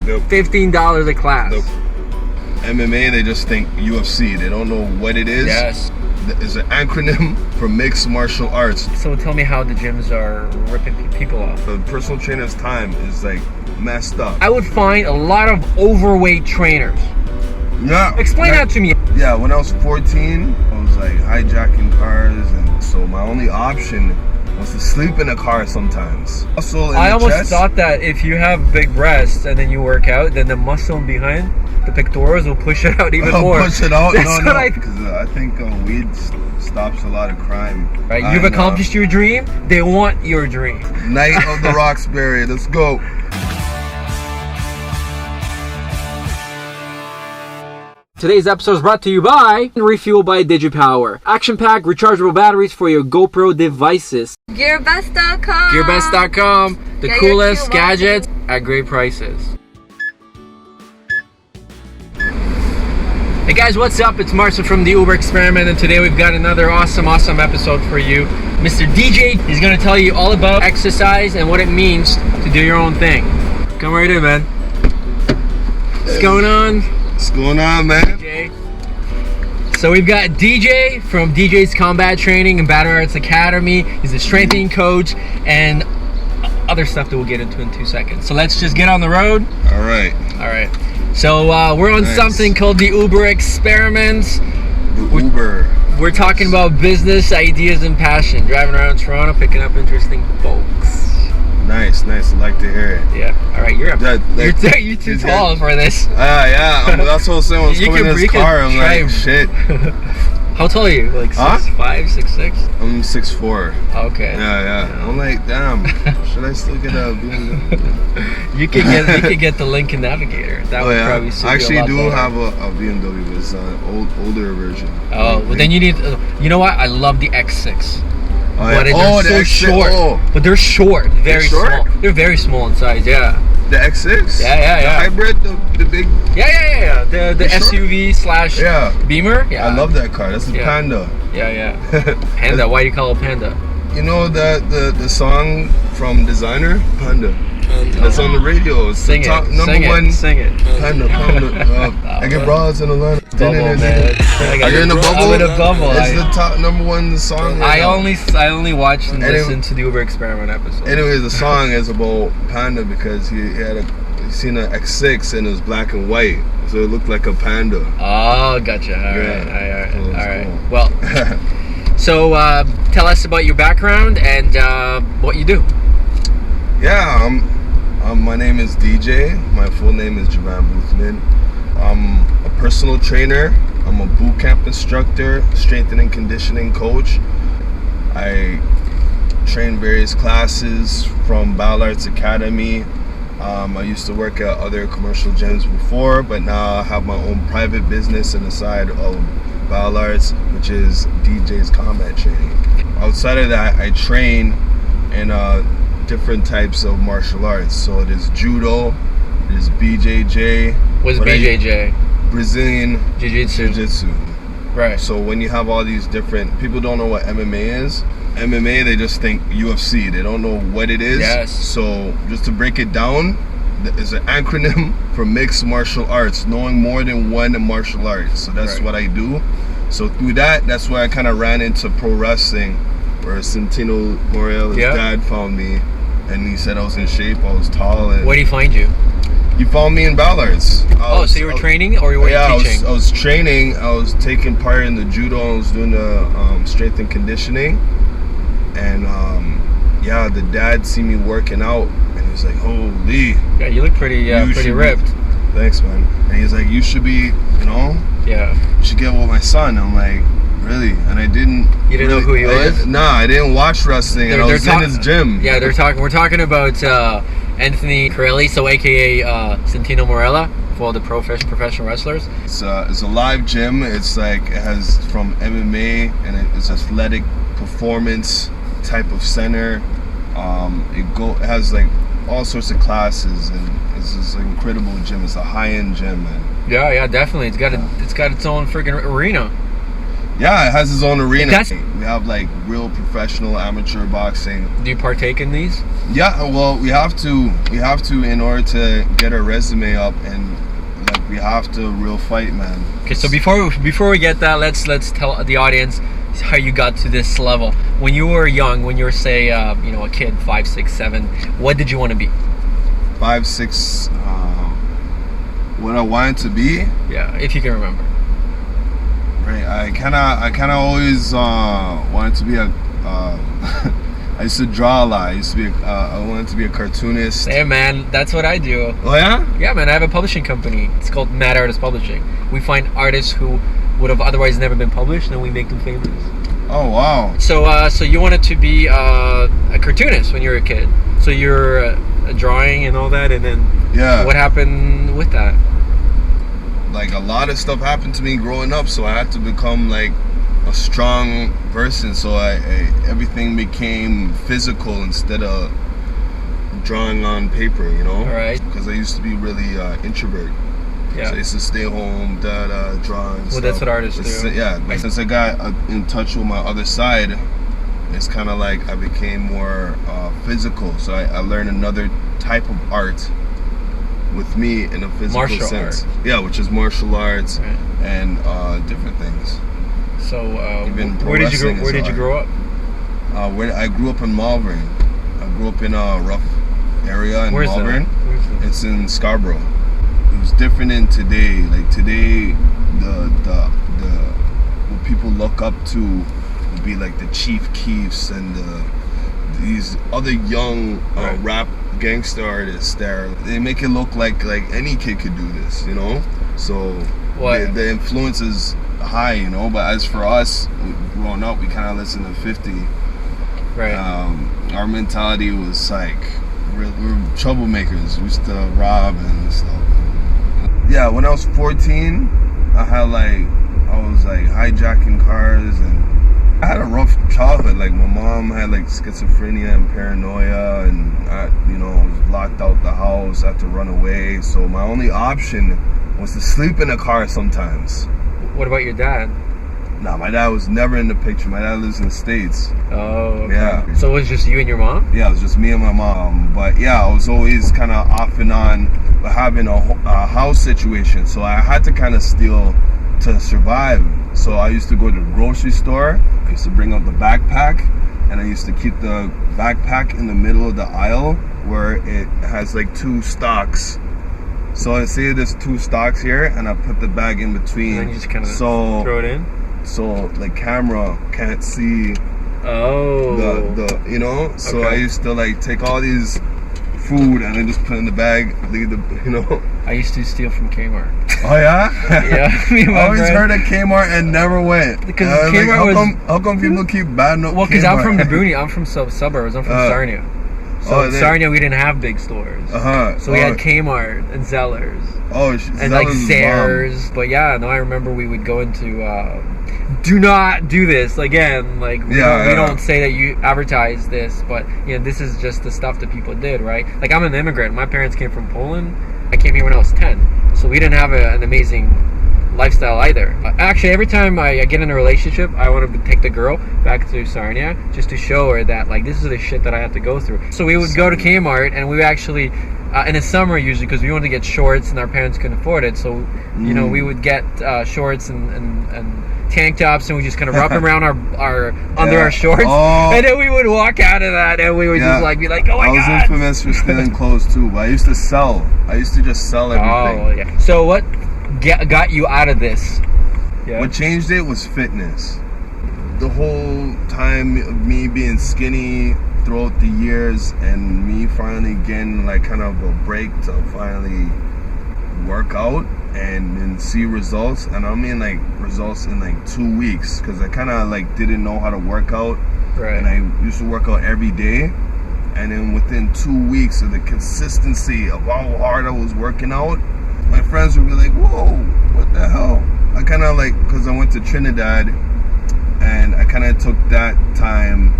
Nope. $15 a class. Nope. MMA, they just think UFC. They don't know what it is. Yes. It's an acronym for mixed martial arts. So tell me how the gyms are ripping people off. The personal trainer's time is like messed up. I would find a lot of overweight trainers. Yeah. Explain that to me. Yeah, when I was 14, I was like hijacking cars, and so my only option was to sleep in a car sometimes. Muscle in I the almost chest. thought that if you have big breasts and then you work out, then the muscle behind the pectorals will push it out even more. Push it out? That's No, what because I think weed stops a lot of crime. Right, you've accomplished your dream. They want your dream. Night of the Roxbury. Let's go. Today's episode is brought to you by Refuel by Djay. Action-packed rechargeable batteries for your GoPro devices. Gearbest.com. Gearbest.com. The Get coolest your gadgets at great prices. Hey guys, what's up? It's Marcin from the Uber Experiment, and today we've got another awesome episode for you. Mr. Djay is going to tell you all about exercise and what it means to do your own thing. Come right in, man. What's going on? What's going on, man? Djay. So we've got Djay from Djay's Combat Training and Battle Arts Academy. He's a strengthening coach and other stuff that we'll get into in 2 seconds. So let's just get on the road. All right. So we're on something called the Uber Experiment. We're talking about business, ideas, and passion. Driving around Toronto, picking up interesting folks. Nice. I like to hear it. Yeah. All right, you're up. You're too tall for this. Yeah. That's what I was saying when I was coming in this car. I'm like, shit. How tall are you? Like 6'5", 6'6"? I'm 6'4". Okay. Yeah. I'm like, damn. Should I still get a BMW? You could get the Lincoln Navigator. That would probably suit you a lot. I actually do better. have a BMW, but it's an older version. Oh, well then you need. You know what? I love the X6. Oh, but yeah. they're so short. Oh. But they're short. Very small. They're very small in size. Yeah. The X6? Yeah. The hybrid, the big. Yeah. The SUV slash Beamer. Yeah. I love that car. That's a Panda. Yeah. Panda. Why do you call it Panda? You know the song from Designer? Panda. That's on the radio. It's Sing the top it. number one. Sing it. Panda. I get bras in Atlanta. Bubble, man. Are you in the bubble? I'm in a bubble. It's the top number one song. I only watched and listened to the Uber Experiment episode. Anyways, the song is about Panda because he seen an X6 and it was black and white, so it looked like a panda. Oh, gotcha. All right. Well, so tell us about your background and what you do. Yeah, my name is Djay. My full name is Djay Boothman. I'm a personal trainer. I'm a boot camp instructor, strength and conditioning coach. I train various classes from Battle Arts Academy. I used to work at other commercial gyms before, but now I have my own private business on the side of Battle Arts, which is Djay's Combat Training. Outside of that, I train in different types of martial arts. So there's judo, there's BJJ. What's BJJ? Brazilian Jiu-Jitsu. Right. So when you have all these different, people don't know what MMA is. MMA, they just think UFC. They don't know what it is. Yes. So just to break it down, it's an acronym for mixed martial arts, knowing more than one martial art. So that's what I do. So through that's where I kind of ran into pro wrestling, where Santino Morel, his dad, found me, and he said I was in shape, I was tall. And where did he find you? He found me in Battle Arts. So you were training, or were you teaching? I was training. I was taking part in the judo. I was doing the strength and conditioning. And the dad seen me working out, and he was like, "Holy!" Yeah, you look pretty ripped. Thanks, man. And he's like, "You should be, you should get with my son." I'm like, "Really?" And I didn't. You didn't know who he was? I didn't watch wrestling, and I was in his gym. Yeah, we're talking about Anthony Corelli, so AKA Santino Morella, for all the professional wrestlers. It's a live gym. It's like it has from MMA, and it's athletic performance type of center. It has like all sorts of classes, and it's this incredible gym. It's a high-end gym, man. Yeah, definitely. It's got its own freaking arena. Yeah, it has its own arena. That's- We have like real professional amateur boxing. Do you partake in these? Yeah, well, we have to in order to get our resume up, and like we have to real fight, man. Okay, so before we get that, let's tell the audience how you got to this level. When you were young, when you were say a kid, 5, 6, 7, what did you want to be? 5, 6. What I wanted to be. Yeah, if you can remember. Right, I kind of always wanted to be a. I used to draw a lot. I wanted to be a cartoonist. Hey man, that's what I do. Oh yeah? Yeah, man, I have a publishing company. It's called Mad Artist Publishing. We find artists who would have otherwise never been published, and we make them famous. Oh wow. So you wanted to be a cartoonist when you were a kid. So you're drawing and all that, and then Yeah. what happened with that? Like a lot of stuff happened to me growing up, so I had to become like a strong person. So I everything became physical instead of drawing on paper, you know. All right. Because I used to be really introvert. Yeah. So I used to stay home, draw and stuff. That's what artists do. Yeah. But since I got in touch with my other side, it's kind of like I became more physical. So I learned another type of art with me in a physical Martial sense. art. Yeah, which is martial arts Right. and different things. So Even pro where did you wrestling is grow up? Where I grew up in Malvern. I grew up in a rough area in Where's Malvern. Where's that? It's in Scarborough. It was different in today. Like today, the what people look up to would be like the Chief Keefs and these other young Right. rap gangster artists there. They make it look like any kid could do this, you know. So What? the influence is high, you know. But as for us, growing up, we kind of listened to 50. Right. Our mentality was like we're troublemakers. We used to rob and stuff. Yeah, when I was 14, I was hijacking cars, and I had a rough childhood. Like my mom had like schizophrenia and paranoia, and I was locked out the house. I had to run away. So my only option was to sleep in a car sometimes. What about your dad? Nah, my dad was never in the picture. My dad lives in the States. Oh, okay. Yeah. So it was just you and your mom? Yeah, it was just me and my mom. But yeah, I was always kind of off and on having a house situation. So I had to kind of steal to survive. So I used to go to the grocery store. I used to bring up the backpack, and I used to keep the backpack in the middle of the aisle where it has like 2 stocks. So I say there's 2 stocks here, and I put the bag in between. And then you just kind of throw it in? So like camera can't see Oh. the you know. So Okay. I used to like take all these food and then just put in the bag, leave the I used to steal from Kmart. Oh yeah? Yeah. Me and my I always friend. heard of Kmart and never went. Because I was Kmart was- how come people keep batting up Well, because Kmart? I'm from the boonies. I'm from suburbs. I'm from Sarnia. So in Sarnia, we didn't have big stores. So we had Kmart and Zellers. And like Zayres. But yeah, no, I remember we would go into do not do this again. Like we don't say that you advertise this, but this is just the stuff that people did, right? Like I'm an immigrant. My parents came from Poland. I came here when I was 10, so we didn't have an amazing lifestyle either. Actually, every time I get in a relationship, I want to take the girl back to Sarnia just to show her that like this is the shit that I have to go through. So we would go to Kmart, and we would actually in the summer usually, because we wanted to get shorts and our parents couldn't afford it, so we would get shorts and tank tops, and we just kind of wrap them around our under our shorts, and then we would walk out of that, and we would just like be like, oh my god. I was infamous for stealing clothes too, but I used to sell. I used to just sell everything. Oh yeah. So what got you out of this? Yeah. What changed it was fitness. The whole time of me being skinny throughout the years, and me finally getting like kind of a break to finally work out and then see results. And I mean like results in like 2 weeks, because I kind of like didn't know how to work out. Right. And I used to work out every day, and then within 2 weeks of the consistency of how hard I was working out, my friends would be like, whoa, what the hell? I kind of like, because I went to Trinidad, and I kind of took that time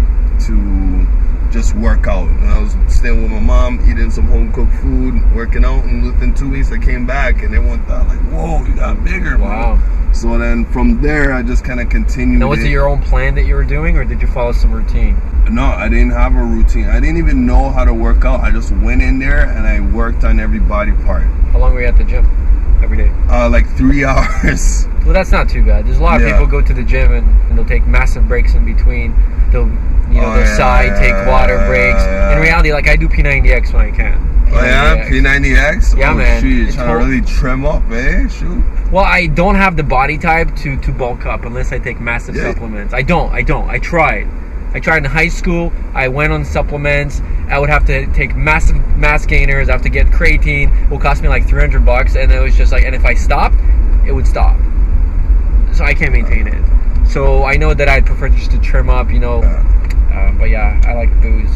to just work out. And I was staying with my mom, eating some home cooked food, working out, and within 2 weeks I came back, and everyone thought like, whoa, you got bigger, Wow. man. So then from there, I just kind of continued. Now, was it your own plan that you were doing, or did you follow some routine? No, I didn't have a routine. I didn't even know how to work out. I just went in there and I worked on every body part. How long were you at the gym every day? Like 3 hours. Well, that's not too bad. There's a lot of people go to the gym and they'll take massive breaks in between. They'll, take water breaks. In reality, like I do P90X when I can. Oh yeah, P90X? Yeah, man. Shoot, you're trying to really trim up, eh? Shoot. Well, I don't have the body type to bulk up unless I take massive supplements. I don't. I tried in high school. I went on supplements. I would have to take massive mass gainers. I have to get creatine. It would cost me like $300, and it was just like, and if I stopped, it would stop. So I can't maintain it. So I know that I'd prefer just to trim up, but yeah, I like booze.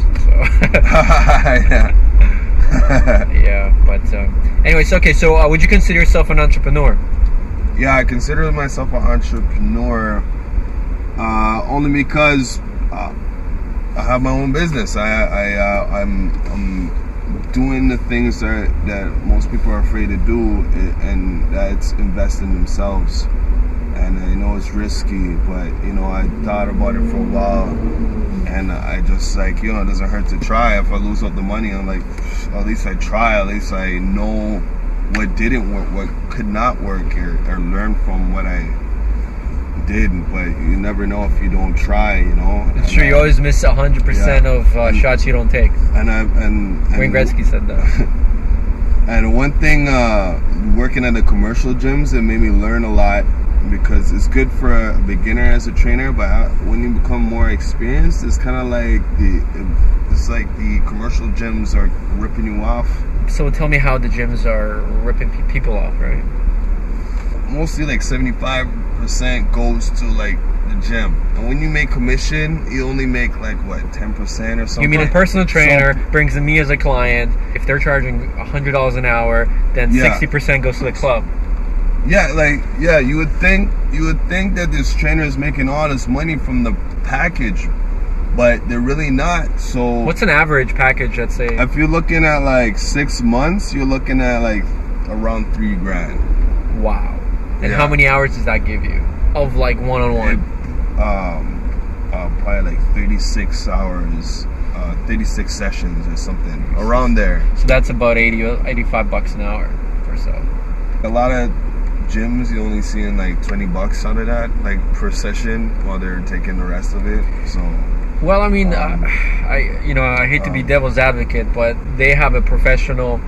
So anyways, okay. So would you consider yourself an entrepreneur? Yeah, I consider myself an entrepreneur only because I have my own business. I'm doing the things that most people are afraid to do, and that's invest in themselves. And I know it's risky, but I thought about it for a while, and I just it doesn't hurt to try. If I lose all the money, I'm like, at least I try. At least I know what didn't work, what could not work, or learn from what I did. But you never know if you don't try, It's true. You always miss 100% of shots you don't take. And Wayne Gretzky said that. And one thing, working at the commercial gyms, it made me learn a lot, because it's good for a beginner as a trainer, but when you become more experienced, it's kind of like the commercial gyms are ripping you off. So tell me how the gyms are ripping people off, right? Mostly like 75% goes to like the gym, and when you make commission, you only make like what, 10% or something. You mean a personal trainer brings me as a client? If they're charging $100 an hour, then 60% goes to the club. You would think that this trainer is making all this money from the package, but they're really not. So what's an average package, let's say? If you're looking at like 6 months, you're looking at like around $3,000. Wow. And how many hours does that give you of like one-on-one? Probably like 36 hours, 36 sessions or something around there. So that's about $85 an hour or so. A lot of gyms, you only seeing like $20 out of that, like per session, while they're taking the rest of it. So well, I mean, I hate to be devil's advocate, but they have a professional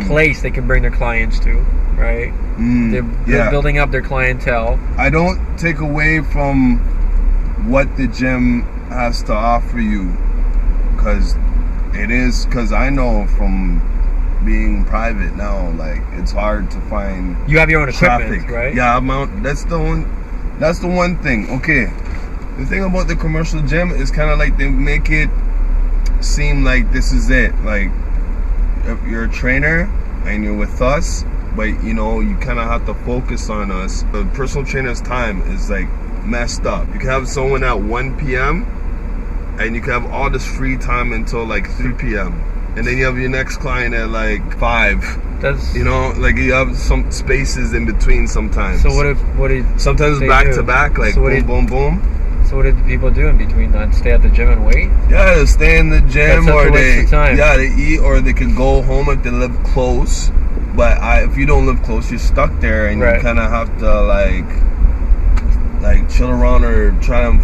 place they can bring their clients to, right? They're building up their clientele. I don't take away from what the gym has to offer you, because I know from being private now, like it's hard to find. You have your own equipment, right? Yeah, that's the one thing. Okay, the thing about the commercial gym is kind of like they make it seem like this is it. Like if you're a trainer and you're with us, but you kind of have to focus on us. The personal trainer's time is like messed up. You can have someone at 1 p.m. and you can have all this free time until like 3 p.m. and then you have your next client at like 5. That's you have some spaces in between sometimes. So what did sometimes back to back, like boom, boom. So what did people do in between that? Stay at the gym and wait? Yeah, they stay in the gym, or they eat, or they could go home if they live close. But if you don't live close, you're stuck there, and you kind of have to like chill around or try to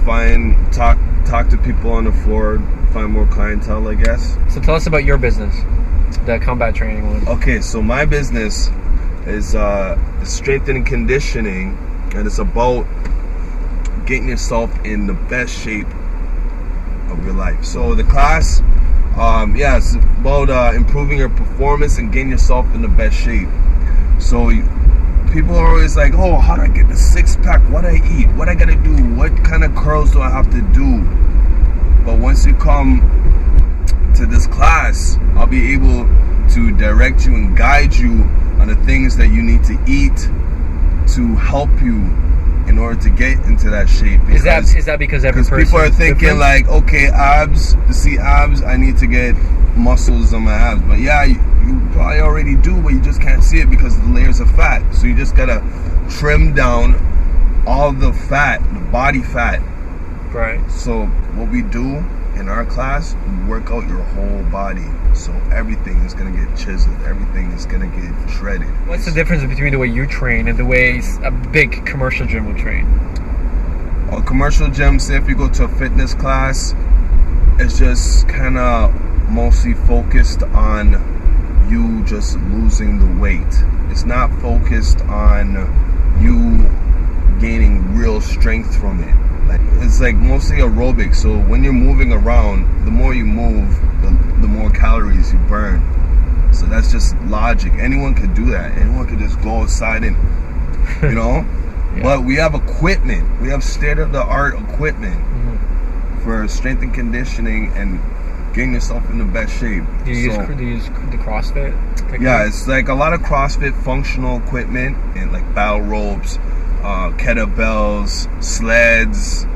talk to people on the floor, find more clientele, I guess. So tell us about your business, the combat training one. Okay, so my business is strength and conditioning, and it's about getting yourself in the best shape of your life. So the class, it's about improving your performance and getting yourself in the best shape. So people are always like, oh, how do I get the 6-pack? What do I eat? What I gotta do? What kind of curls do I have to do? But once you come to this class, I'll be able to direct you and guide you on the things that you need to eat to help you in order to get into that shape. Is that because every person people are thinking different? Like, okay, abs, to see abs, I need to get muscles on my abs. But yeah, you probably already do, but you just can't see it because of the layers of fat. So you just gotta trim down all the fat, the body fat. Right. So what we do in our class, we work out your whole body. So everything is gonna get chiseled. Everything is gonna get shredded. What's the difference between the way you train and the way a big commercial gym will train? A commercial gym, say if you go to a fitness class, it's just kind of mostly focused on you just losing the weight. It's not focused on you gaining real strength from it. It's like mostly aerobic. So when you're moving around, the more you move, the more calories you burn. So that's just logic. Anyone could do that. Anyone could just go outside and, you know. Yeah. But we have equipment. We have state-of-the-art equipment for strength and conditioning and getting yourself in the best shape. Do you use the CrossFit technique? Yeah, it's like a lot of CrossFit functional equipment and like battle ropes, kettlebells, sleds,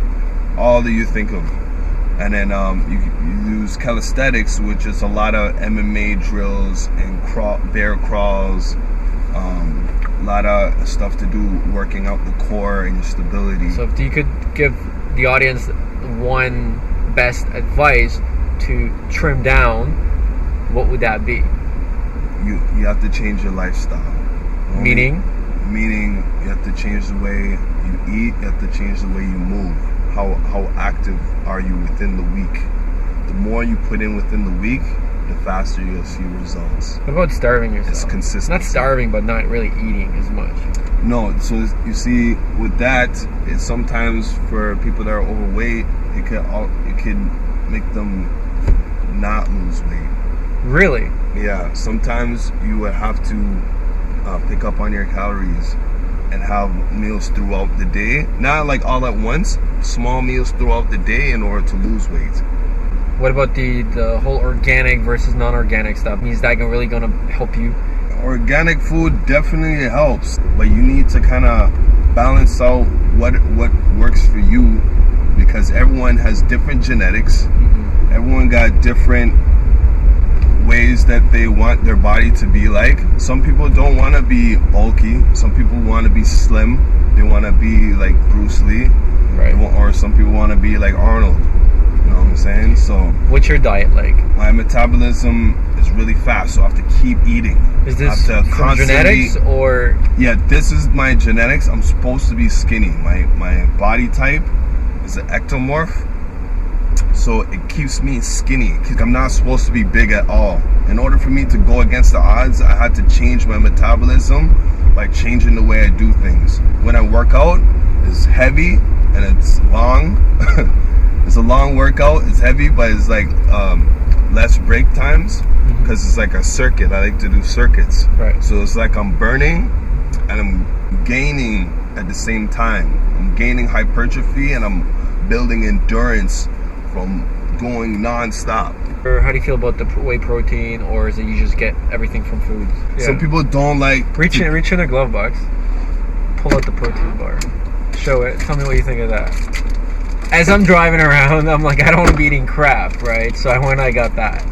all that you think of. And then you use calisthenics, which is a lot of MMA drills and bear crawls, a lot of stuff to do working out the core and your stability. So if you could give the audience one best advice to trim down, what would that be? You have to change your lifestyle. Meaning you have to change the way you eat. You have to change the way you move. How active are you within the week? The more you put in within the week, the faster you'll see results. What about starving yourself? It's consistency. Not starving, but not really eating as much. No, so you see, with that, it's sometimes for people that are overweight, it could make them not lose weight. Really? Yeah. Sometimes you would have to pick up on your calories and have meals throughout the day. Not like all at once. Small meals throughout the day in order to lose weight. What about the whole organic versus non-organic stuff? Is that really gonna help you? Organic food definitely helps, but you need to kind of balance out what works for you, because everyone has different genetics. Everyone got different ways that they want their body to be like. Some people don't want to be bulky. Some people want to be slim. They want to be like Bruce Lee. Right. Or some people want to be like Arnold. You know what I'm saying? So what's your diet like? My metabolism is really fast, so I have to keep eating. Is this from genetics or? Yeah, this is my genetics. I'm supposed to be skinny. My body type is an ectomorph, so it keeps me skinny. I'm not supposed to be big at all. In order for me to go against the odds, I had to change my metabolism by changing the way I do things. When I work out, it's heavy and it's long. It's a long workout. It's heavy, but it's like less break times because it's like a circuit. I like to do circuits. Right. So it's like I'm burning and I'm gaining at the same time. I'm gaining hypertrophy and I'm building endurance from going non-stop. Or how do you feel about the whey protein, or is it you just get everything from foods? Yeah. Some people don't like... Reach in a glove box. Pull out the protein bar. Show it. Tell me what you think of that. As I'm driving around, I'm like, I don't want to be eating crap, right? So I got that.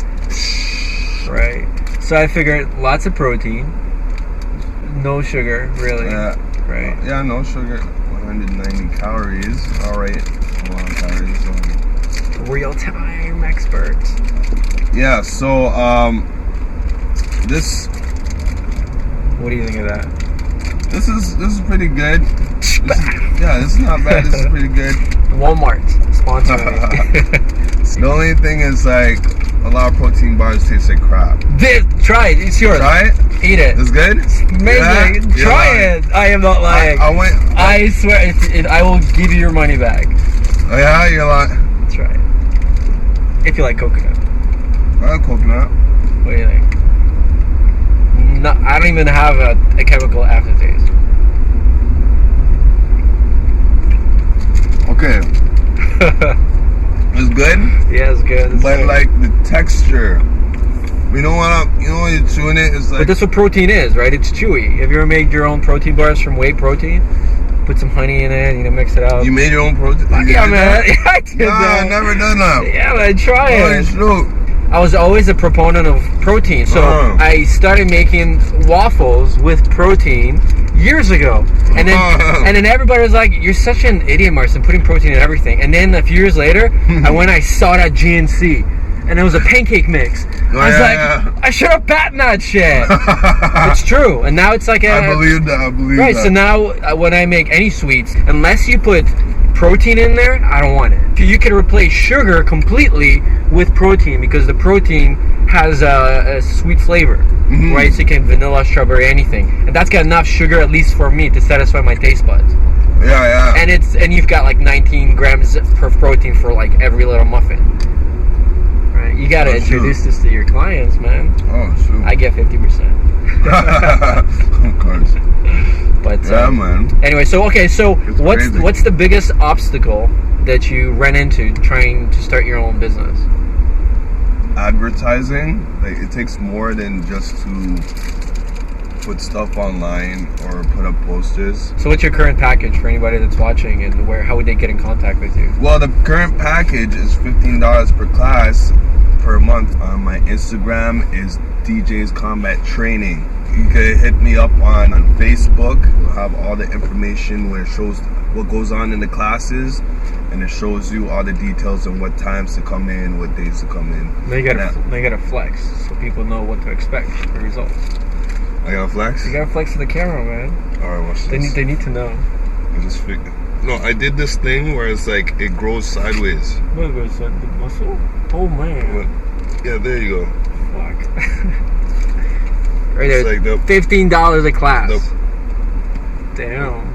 Right? So I figured lots of protein, no sugar, really. Yeah. Right? Yeah, no sugar. 190 calories. All right. A lot of calories. Real-time experts. Yeah, so, this... What do you think of that? This is pretty good. This is not bad. This is pretty good. Walmart sponsor me. The only thing is, like, a lot of protein bars taste like crap. Try it. It's yours. Try it? Eat it. It's good? It's amazing. Yeah? Try it. I am not lying. I swear, I will give you your money back. Oh, yeah? You're lying? Try it. If you like coconut. I like coconut. What do you think? No, I don't even have a chemical aftertaste. Okay. It's good? Yeah, it's good. It's but good. Like the texture, you know when you're chewing it, it's like... But that's what protein is, right? It's chewy. Have you ever made your own protein bars from whey protein? Put some honey in it, mix it up. You made your own protein? Yeah, man. Yeah, I did that. I never done that. Yeah, man, try it. Shoot. I was always a proponent of protein, so I started making waffles with protein years ago. And then everybody was like, "You're such an idiot, Marcin, putting protein in everything." And then a few years later, I saw it at GNC, and it was a pancake mix. I was like, I should have patented that shit. It's true. And now it's like I believe that. Right, so now when I make any sweets, unless you put protein in there, I don't want it. You can replace sugar completely with protein because the protein has a sweet flavor, right? So you can vanilla, strawberry, anything, and that's got enough sugar, at least for me, to satisfy my taste buds. Yeah. And you've got like 19 grams per protein for like every little muffin. Right? You gotta introduce this to your clients, man. Oh, shoot. I get 50%. Of course. But yeah, man. Anyway, so what's the biggest obstacle that you ran into trying to start your own business? Advertising. Like, it takes more than just to put stuff online or put up posters. So what's your current package for anybody that's watching, and how would they get in contact with you? Well, the current package is $15 per class per month. My Instagram is DJ's Combat Training. You can hit me up on Facebook. We'll have all the information where it shows what goes on in the classes, and it shows you all the details on what times to come in, what days to come in. Now you gotta flex so people know what to expect for results. I gotta flex? You gotta flex to the camera, man. Alright, watch this. They need to know. No, I did this thing where it's like it grows sideways. What goes on the muscle? Oh man. Yeah, there you go. Fuck. Right there, like $15 a class. Damn.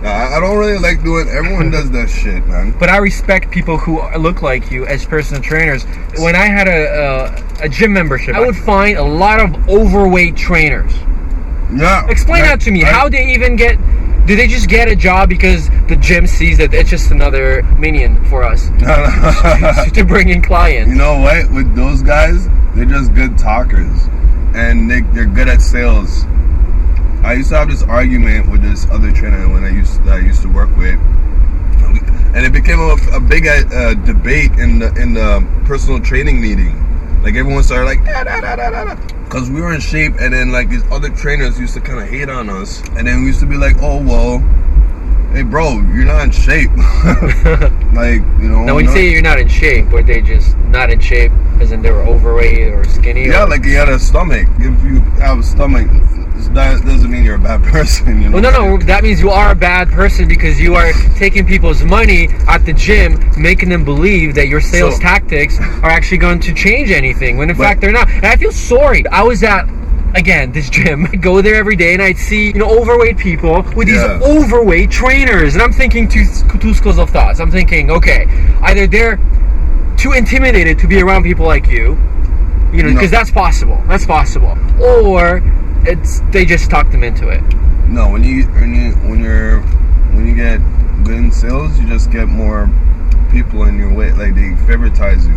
I don't really like doing. Everyone does that shit, man. But I respect people who look like you as personal trainers. When I had a gym membership, I would find a lot of overweight trainers. Yeah. Explain that to me. How they even get? Do they just get a job because the gym sees that it's just another minion for us to bring in clients? You know what? With those guys, they're just good talkers, and they're good at sales. I used to have this argument with this other trainer that I used to work with, and it became a big debate in the personal training meeting. Like, everyone started like because we were in shape, and then like these other trainers used to kind of hate on us, and then we used to be like, oh well, hey bro, you're not in shape. Like, you know. Now when you say you're not in shape, were they just not in shape as in they were overweight or skinny? Yeah, like you had a stomach. If you have a stomach, that doesn't mean you're a bad person. You know? Well, no, that means you are a bad person because you are taking people's money at the gym, making them believe that your sales tactics are actually going to change anything, when in fact they're not. And I feel sorry. I was at, again, this gym. I'd go there every day and I'd see, overweight people with these overweight trainers. And I'm thinking two schools of thoughts. I'm thinking, okay, either they're too intimidated to be around people like you, because that's possible. That's possible. Or they just talk them into it. No, when you get good in sales, you just get more people in your way. Like, they favoritize you.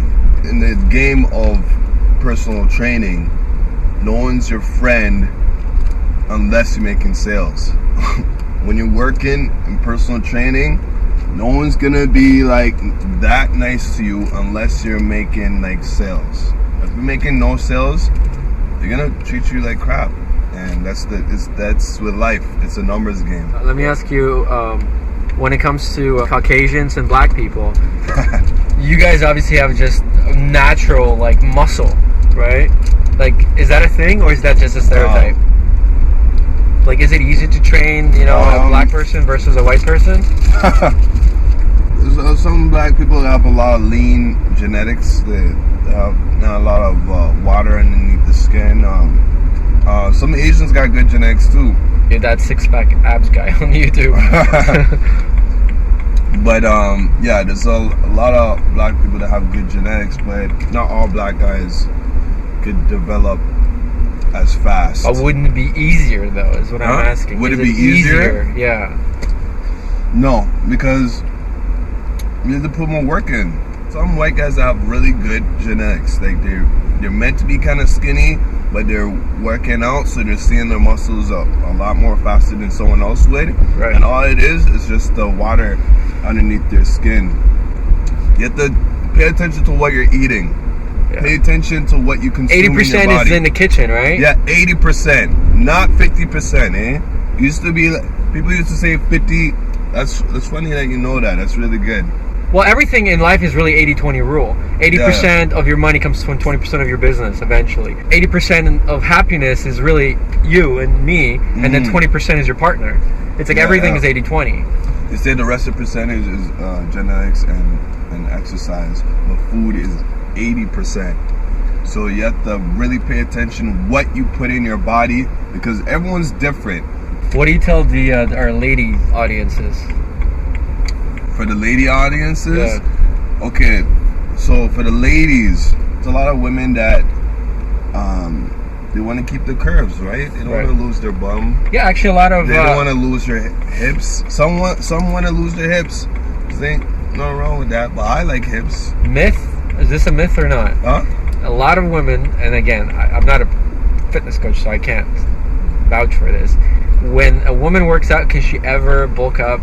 In the game of personal training, no one's your friend unless you're making sales. When you're working in personal training, no one's gonna be like that nice to you unless you're making like sales. If you're making no sales, they're gonna treat you like crap. And that's with life. It's a numbers game. Let me ask you, when it comes to Caucasians and black people, you guys obviously have just natural like muscle, right? Like, is that a thing, or is that just a stereotype? Like, is it easy to train, a black person versus a white person? Some black people have a lot of lean genetics. They have a lot of water underneath the skin. Some Asians got good genetics too. You're that six-pack abs guy on YouTube. But yeah, there's a lot of black people that have good genetics, but not all black guys could develop as fast. But wouldn't it be easier though, is what I'm asking. Would it be easier? Yeah. No, because you have to put more work in. Some white guys have really good genetics. Like, they're meant to be kind of skinny, but they're working out, so they're seeing their muscles a lot more faster than someone else would. Right. And all it is just the water underneath their skin. You have to pay attention to what you're eating. Yeah. Pay attention to what you consume in your body. 80% is in the kitchen, right? Yeah, 80%. not 50%, eh? Used to be, people used to say 50. That's funny that you know that. That's really good. Well, everything in life is really 80-20 rule. 80% of your money comes from 20% of your business eventually. 80% of happiness is really you and me, and then 20% is your partner. It's like everything is 80-20. They say the rest of the percentage is genetics and exercise, but food is 80%. So you have to really pay attention what you put in your body, because everyone's different. What do you tell our lady audiences? For the lady audiences, okay, so for the ladies, there's a lot of women that they want to keep the curves, right? They don't want to lose their bum. Yeah, actually, a lot of they don't want to lose their hips. Some want to lose their hips. There ain't nothing wrong with that, but I like hips. Myth? Is this a myth or not? Huh? A lot of women, and again, I'm not a fitness coach, so I can't vouch for this. When a woman works out, can she ever bulk up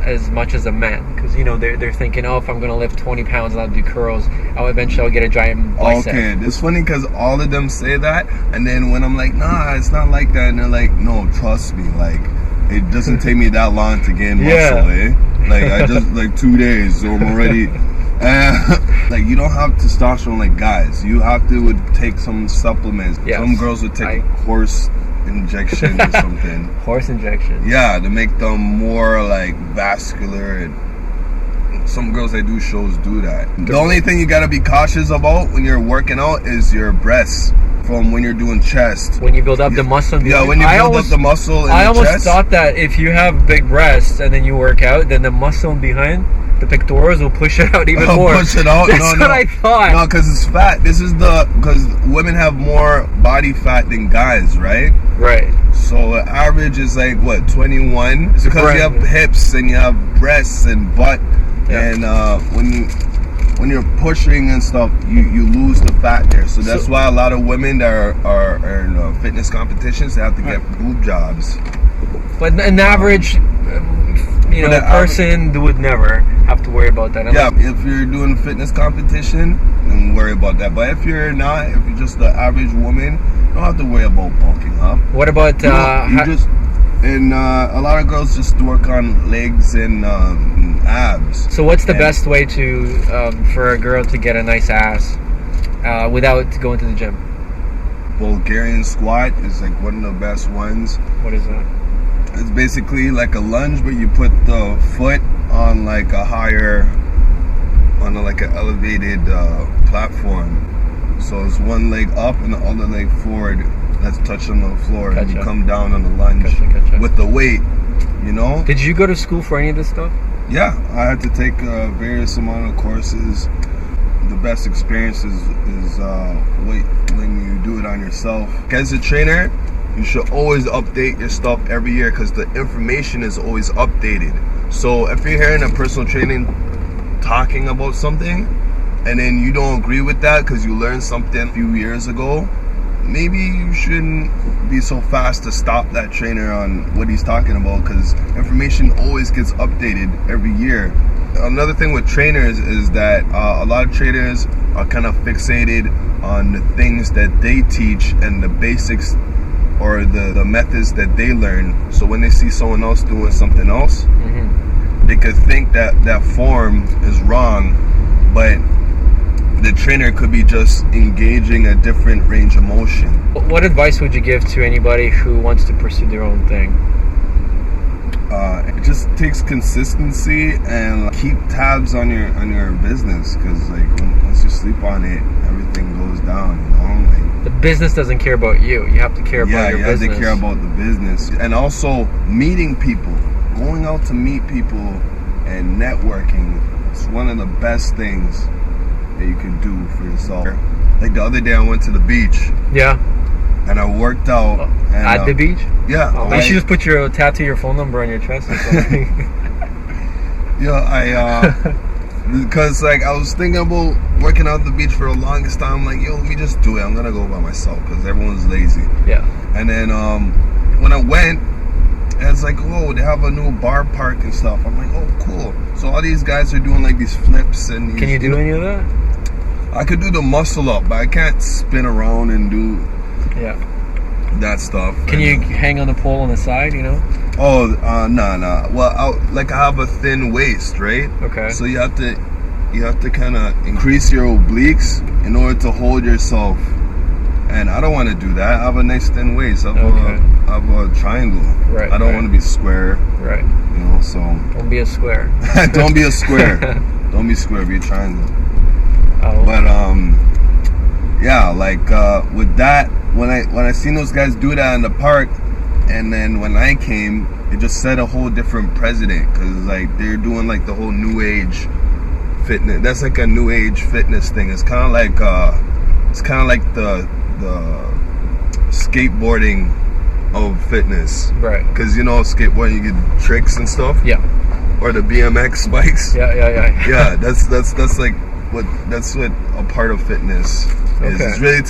as much as a man? Because, you know, they're thinking, oh, if I'm going to lift 20 pounds and I'll do curls, I'll get a giant bicep. Okay, it's funny because all of them say that, and then when I'm like, nah, it's not like that, and they're like, no, trust me, like, it doesn't take me that long to gain muscle, eh? Like, I just, like, 2 days, so I'm already... like, you don't have testosterone like guys. You have to take some supplements. Yes. Some girls would take horse injection or something. Horse injection. Yeah, to make them more like vascular, and some girls that do shows do that. The only thing you gotta be cautious about when you're working out is your breasts. From when you're doing chest. When you build up the muscle. Yeah, when you build up the muscle in I the almost chest. thought that if you have big breasts and then you work out, then the muscle behind the pectorals will push it out even more. Push it out? That's what I thought. No, because it's fat. Because women have more body fat than guys, right? Right. So average is like what, 21? It's because you have hips and you have breasts and butt, and when you're pushing and stuff, you lose the fat there. So that's why a lot of women that are in fitness competitions, they have to get boob jobs. But an average, person would never have to worry about that. Yeah, if you're doing a fitness competition, then worry about that. But if you're not, if you're just the average woman, you don't have to worry about bulking up. What about a lot of girls just work on legs and abs. So what's the best way for a girl to get a nice ass without going to the gym? Bulgarian squat is like one of the best ones. What is that? It's basically like a lunge, but you put the foot on like a higher, on like an elevated platform. So it's one leg up and the other leg forward that's touching the floor. And you come down on the lunge with the weight, you know? Did you go to school for any of this stuff? Yeah, I had to take various amount of courses. The best experience is when you do it on yourself. As a trainer, you should always update your stuff every year because the information is always updated. So if you're hearing a personal training talking about something and then you don't agree with that because you learned something a few years ago, maybe you shouldn't be so fast to stop that trainer on what he's talking about, because information always gets updated every year. Another thing with trainers is that a lot of trainers are kind of fixated on the things that they teach and the basics or the methods that they learn. So when they see someone else doing something else, they could think that form is wrong, but the trainer could be just engaging a different range of motion. What advice would you give to anybody who wants to pursue their own thing? It just takes consistency and keep tabs on your business, because like once you sleep on it, everything goes down, you know? Like, the business doesn't care about you. You have to care about your business. Yeah, you have to care about the business. And also meeting people, going out to meet people and networking. It's one of the best things that you can do for yourself. Like the other day I went to the beach. Yeah. And I worked out. At the beach? Yeah. You should just tattoo your phone number on your chest or something. Because like I was thinking about working out at the beach for the longest time. Like, let me just do it. I'm gonna go by myself because everyone's lazy. Yeah. And then when I went, it's like, whoa, they have a new bar park and stuff. I'm like, oh, cool. So all these guys are doing like these flips and these, can you do any of that? I could do the muscle up, but I can't spin around and do. Yeah. that stuff. Can you hang on the pole on the side, you know? Oh, no. Well, I have a thin waist, right? Okay. So you have to kind of increase your obliques in order to hold yourself. And I don't want to do that. I have a nice thin waist. I have a triangle. Right. I don't want to be square. Right. You know, so. Don't be a square. Don't be a square. Don't be square. Be a triangle. Oh. But yeah, like with that, when I seen those guys do that in the park, and then when I came, it just set a whole different precedent, because like they're doing like the whole new age fitness. That's like a new age fitness thing. It's kind of like the skateboarding of fitness, Right. because you know skateboarding, you get tricks and stuff. Yeah. Or the BMX bikes. Yeah. Yeah, that's like what a part of fitness is. Okay. It's really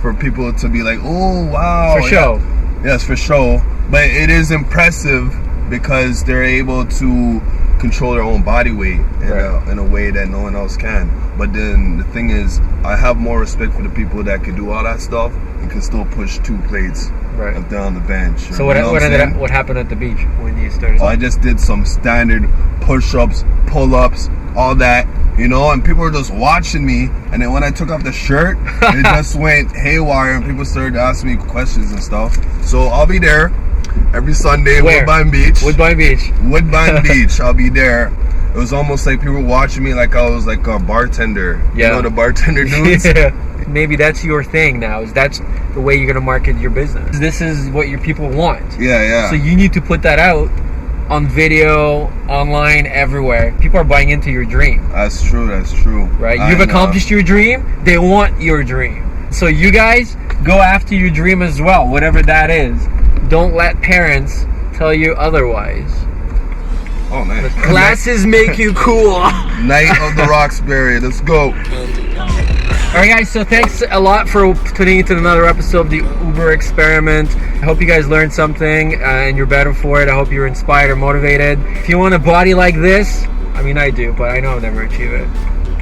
for people to be like, oh wow, For show. Yes, for show. But it is impressive because they're able to control their own body weight in a way that no one else can. But then the thing is, I have more respect for the people that can do all that stuff and can still push 2 plates up there on the bench. So what happened at the beach when you started? I just did some standard push-ups, pull-ups, all that, you know, and people were just watching me. And then when I took off the shirt, it just went haywire, and people started asking me questions and stuff. So I'll be there every Sunday. Where? Woodbine Beach. Woodbine Beach. Woodbine Beach. I'll be there. It was almost like people watching me like I was like a bartender. Yeah. You know the bartender dudes? Yeah. Maybe that's your thing now. That's the way you're gonna market your business. This is what your people want. Yeah. So you need to put that out on video, online, everywhere. People are buying into your dream. That's true. Right? You've accomplished your dream. They want your dream. So you guys go after your dream as well, whatever that is. Don't let parents tell you otherwise. Oh man. Glasses make you cool. Night of the Roxbury. Let's go. Alright guys, so thanks a lot for tuning into another episode of the Uber Experiment. I hope you guys learned something and you're better for it. I hope you're inspired or motivated. If you want a body like this, I mean I do, but I know I'll never achieve it.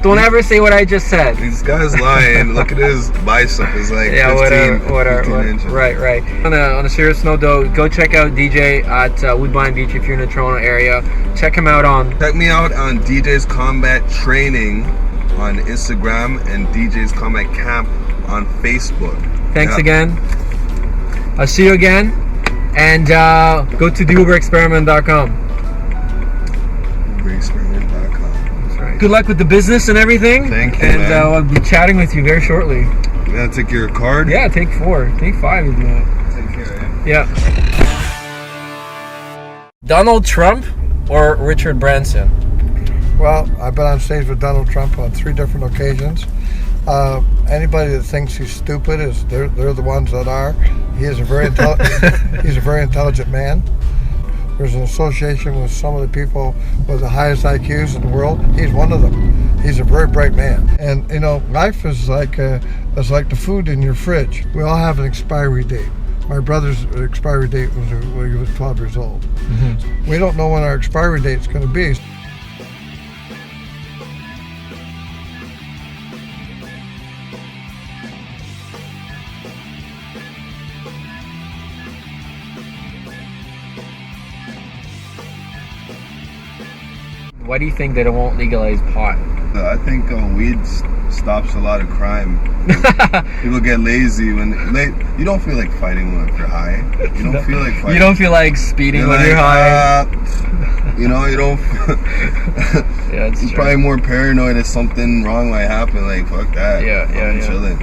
Don't ever say what I just said. This guy's lying. Look at his bicep. It's like 15 inches. Right. On a serious note though, go check out Djay at Woodbine Beach if you're in the Toronto area. Check him out Check me out on DJ's Combat Training on Instagram and DJ's Combat Camp on Facebook. Thanks again. I'll see you again. And go to theuberexperiment.com. Uberexperiment.com. That's right. Good luck with the business and everything. Thank you, and man. I'll be chatting with you very shortly. You gotta take your card? Yeah, take 4. Take 5 if you want. Take care, Yeah. Donald Trump or Richard Branson? Well, I've been on stage with Donald Trump on 3 different occasions. Anybody that thinks he's stupid they're the ones that are. He is he's a very intelligent man. There's an association with some of the people with the highest IQs in the world. He's one of them. He's a very bright man. And you know, life is like the food in your fridge. We all have an expiry date. My brother's expiry date was when he was 12 years old. Mm-hmm. We don't know when our expiry date's going to be. Why do you think they won't legalize pot? I think weed stops a lot of crime. People get lazy when you don't feel like fighting when you're high. You don't feel like fighting. You don't feel like speeding when you're high. You know, you don't. Yeah, it's you're true. probably more paranoid if something wrong might happen. Like fuck that. Yeah. I'm chilling.